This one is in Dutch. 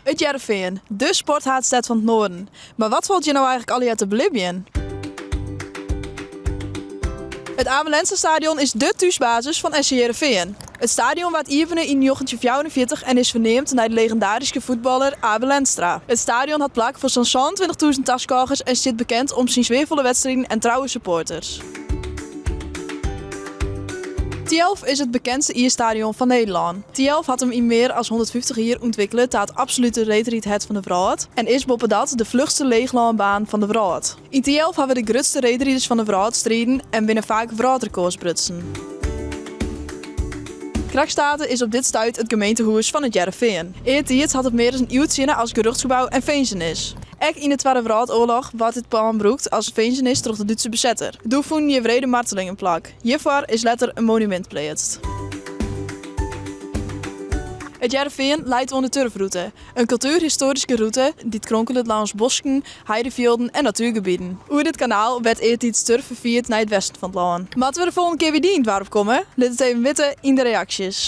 Het Heerenveen, de sporthaardstad van het noorden. Maar wat valt je nou eigenlijk al te beleven? Het Amelense stadion is de thuisbasis van SC Heerenveen. Het stadion werd openen in 1944 en is verneemd naar de legendarische voetballer Abel Enstra. Het stadion had plak voor zo'n 26.000 taskogers en zit bekend om zijn zweervolle wedstrijden en trouwe supporters. Tielf is het bekendste ierstadion van Nederland. Tielf had hem in meer dan 150 jaar ontwikkeld tot het absolute reedrijdheid van de wereld en is boven dat de vlugste leegloopbaan van de wereld. In Tielf hebben we de grootste reedrijders van de wereld strijden en binnen vaak wereldrecords brutsen. Krakstade is op dit stuit het gemeentehuis van het Heerenveen. Eertijds had het meer dan een eeuw als geruchtsgebouw en veenzenis. Ook in de Tweede Wereldoorlog werd het pand gebruikt als veenzenis door de Duitse bezetter. Toen vonden je vrede martelingen plak. Hiervoor is later een monument geplaatst. Het Heerenveen leidt onder de Turfroute, een cultuurhistorische route die kronkelt langs bosken, heidevelden en natuurgebieden. Over dit kanaal werd eertijds turf vervierd naar het westen van het land. Maar we de volgende keer weer die in het waarop komen, laat het even weten in de reacties.